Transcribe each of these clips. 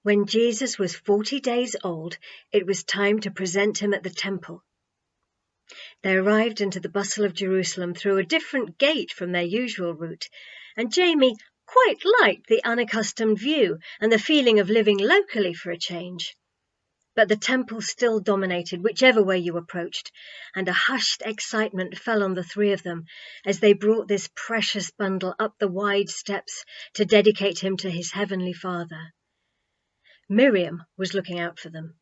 When Jesus was 40 days old, it was time to present him at the temple. They arrived into the bustle of Jerusalem through a different gate from their usual route, and Jamie quite liked the unaccustomed view and the feeling of living locally for a change. But the temple still dominated whichever way you approached, and a hushed excitement fell on the three of them as they brought this precious bundle up the wide steps to dedicate him to his heavenly Father. Miriam was looking out for them.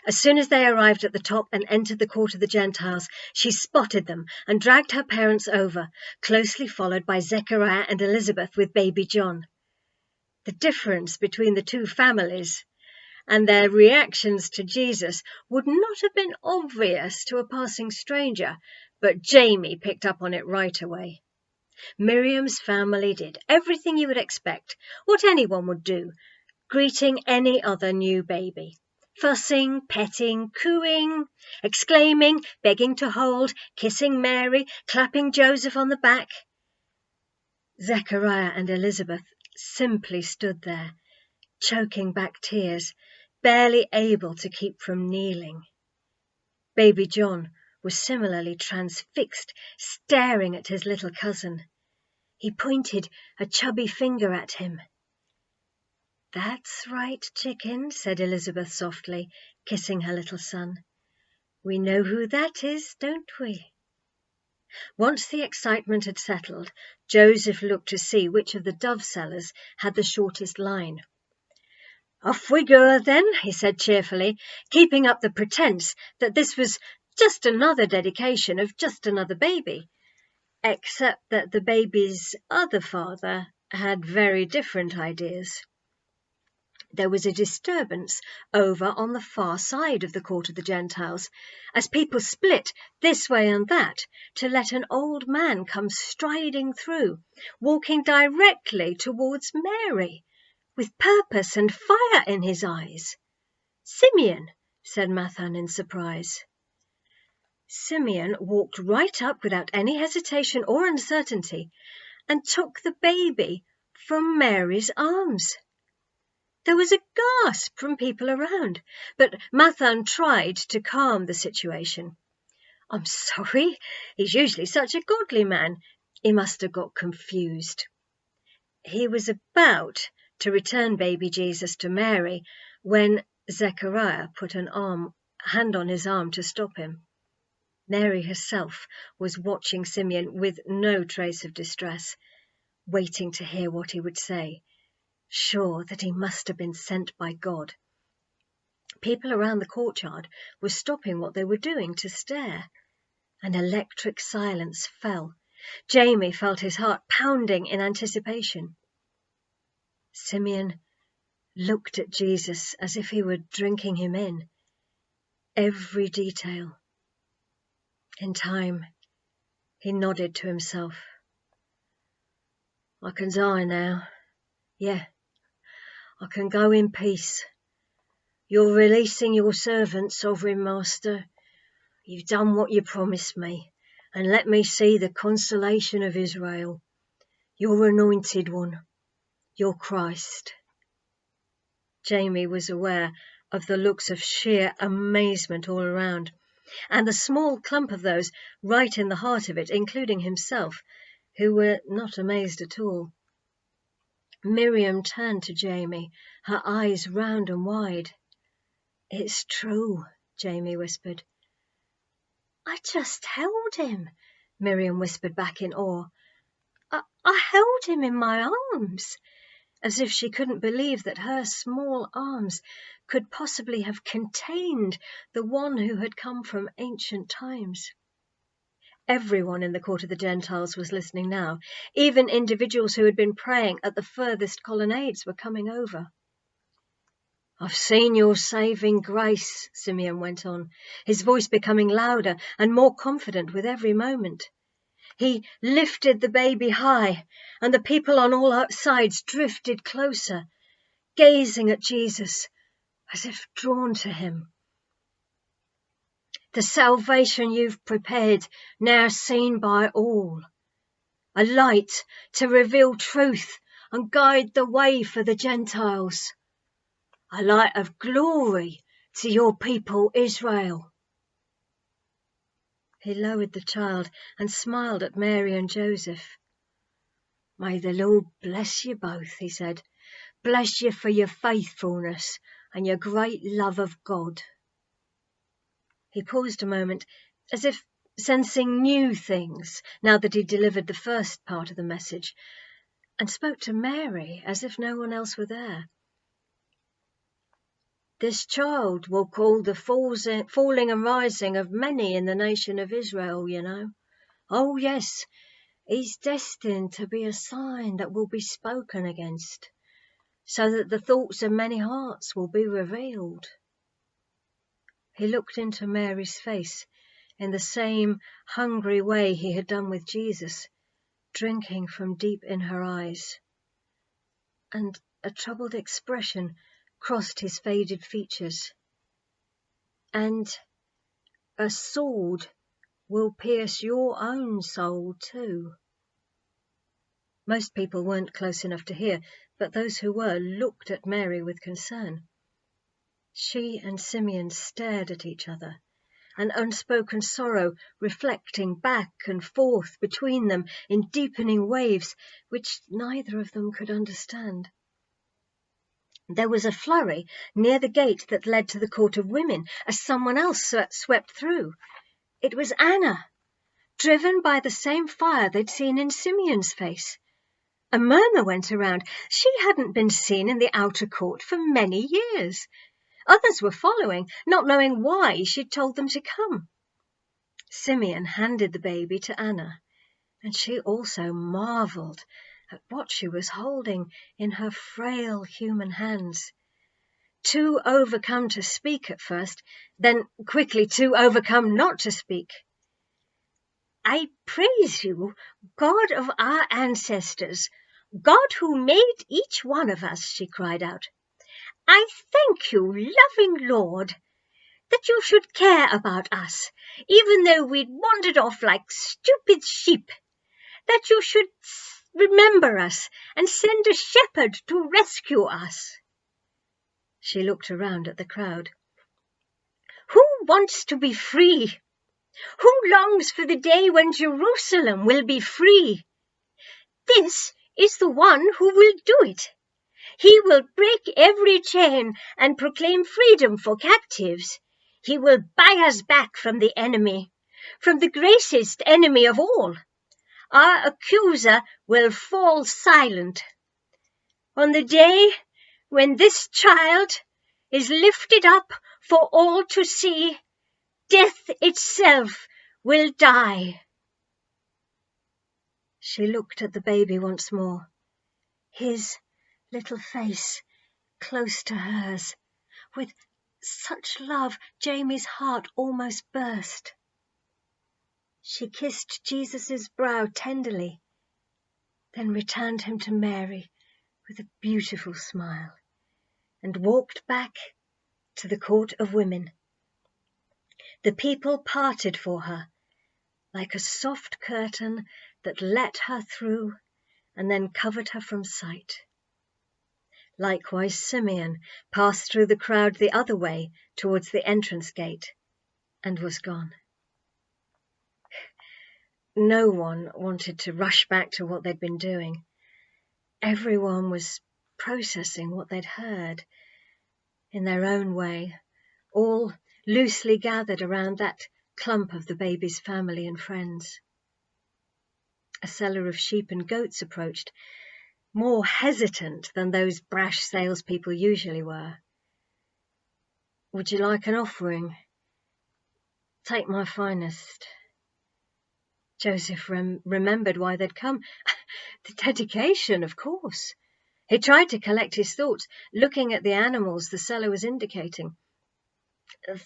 As soon as they arrived at the top and entered the court of the Gentiles, she spotted them and dragged her parents over, closely followed by Zechariah and Elizabeth with baby John. The difference between the two families and their reactions to Jesus would not have been obvious to a passing stranger, but Jamie picked up on it right away. Miriam's family did everything you would expect, what anyone would do, greeting any other new baby. Fussing, petting, cooing, exclaiming, begging to hold, kissing Mary, clapping Joseph on the back. Zechariah and Elizabeth simply stood there, choking back tears, barely able to keep from kneeling. Baby John was similarly transfixed, staring at his little cousin. He pointed a chubby finger at him. "That's right, chicken," said Elizabeth softly, kissing her little son. "We know who that is, don't we?" Once the excitement had settled, Joseph looked to see which of the dove sellers had the shortest line. "Off we go, then," he said cheerfully, keeping up the pretense that this was just another dedication of just another baby, except that the baby's other father had very different ideas. There was a disturbance over on the far side of the court of the Gentiles, as people split this way and that to let an old man come striding through, walking directly towards Mary, with purpose and fire in his eyes. "Simeon," said Mathan in surprise. Simeon walked right up without any hesitation or uncertainty and took the baby from Mary's arms. There was a gasp from people around, but Mathan tried to calm the situation. "I'm sorry, he's usually such a godly man. He must have got confused." He was about to return baby Jesus to Mary when Zechariah put an hand on his arm to stop him. Mary herself was watching Simeon with no trace of distress, waiting to hear what he would say, sure that he must have been sent by God. People around the courtyard were stopping what they were doing to stare. An electric silence fell. Jamie felt his heart pounding in anticipation. Simeon looked at Jesus as if he were drinking him in, every detail. In time, he nodded to himself. "I can die now. Yeah, I can go in peace. You're releasing your servant, Sovereign Master. You've done what you promised me, and let me see the consolation of Israel. Your anointed one, your Christ." Jamie was aware of the looks of sheer amazement all around, and the small clump of those right in the heart of it, including himself, who were not amazed at all. Miriam turned to Jamie, her eyes round and wide. "It's true," Jamie whispered. "I just held him," Miriam whispered back in awe. I held him in my arms," as if she couldn't believe that her small arms could possibly have contained the one who had come from ancient times. Everyone in the court of the Gentiles was listening now. Even individuals who had been praying at the furthest colonnades were coming over. "I've seen your saving grace," Simeon went on, his voice becoming louder and more confident with every moment. He lifted the baby high, and the people on all sides drifted closer, gazing at Jesus as if drawn to him. "The salvation you've prepared, now seen by all. A light to reveal truth and guide the way for the Gentiles." a light of glory to your people Israel." He lowered the child and smiled at Mary and Joseph. "May the Lord bless you both," he said. "Bless you for your faithfulness and your great love of God." He paused a moment, as if sensing new things now that he delivered the first part of the message, and spoke to Mary as if no one else were there. "This child will call the falling and rising of many in the nation of Israel, you know. Oh yes, he's destined to be a sign that will be spoken against, so that the thoughts of many hearts will be revealed." He looked into Mary's face in the same hungry way he had done with Jesus, drinking from deep in her eyes, and a troubled expression crossed his faded features. "And a sword will pierce your own soul too." Most people weren't close enough to hear, but those who were looked at Mary with concern. She and Simeon stared at each other, an unspoken sorrow reflecting back and forth between them in deepening waves which neither of them could understand. There was a flurry near the gate that led to the court of women as someone else swept through. It was Anna, driven by the same fire they'd seen in Simeon's face. A murmur went around. She hadn't been seen in the outer court for many years. Others were following, not knowing why she'd told them to come. Simeon handed the baby to Anna, and she also marveled at what she was holding in her frail human hands. Too overcome to speak at first, then quickly too overcome not to speak. "I praise you, God of our ancestors, God who made each one of us," she cried out. "I thank you, loving Lord, that you should care about us, even though we'd wandered off like stupid sheep, that you should remember us and send a shepherd to rescue us." She looked around at the crowd. "Who wants to be free? Who longs for the day when Jerusalem will be free? This is the one who will do it. He will break every chain and proclaim freedom for captives. He will buy us back from the enemy, from the greatest enemy of all. Our accuser will fall silent. On the day when this child is lifted up for all to see, death itself will die." She looked at the baby once more, his little face close to hers, with such love Jamie's heart almost burst. She kissed Jesus' brow tenderly, then returned him to Mary with a beautiful smile, and walked back to the court of women. The people parted for her, like a soft curtain that let her through and then covered her from sight. Likewise Simeon passed through the crowd the other way towards the entrance gate and was gone. No one wanted to rush back to what they'd been doing. Everyone was processing what they'd heard in their own way, all loosely gathered around that clump of the baby's family and friends. A seller of sheep and goats approached, more hesitant than those brash salespeople usually were. "Would you like an offering? Take my finest." Joseph remembered why they'd come. The dedication, of course. He tried to collect his thoughts, looking at the animals the seller was indicating.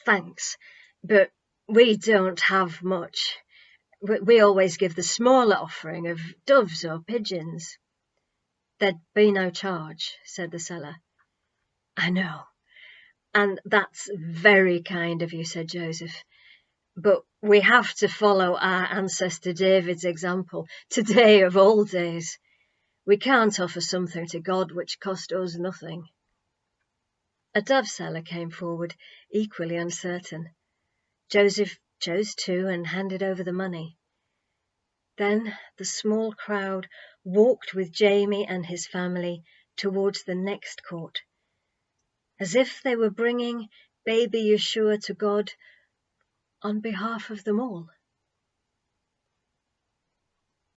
"Thanks, but we don't have much. We always give the smaller offering of doves or pigeons." "There'd be no charge," said the seller. "I know, and that's very kind of you," said Joseph. "But we have to follow our ancestor David's example today of all days. We can't offer something to God which cost us nothing." A dove seller came forward, equally uncertain. Joseph chose too and handed over the money. Then the small crowd walked with Jamie and his family towards the next court, as if they were bringing baby Yeshua to God on behalf of them all.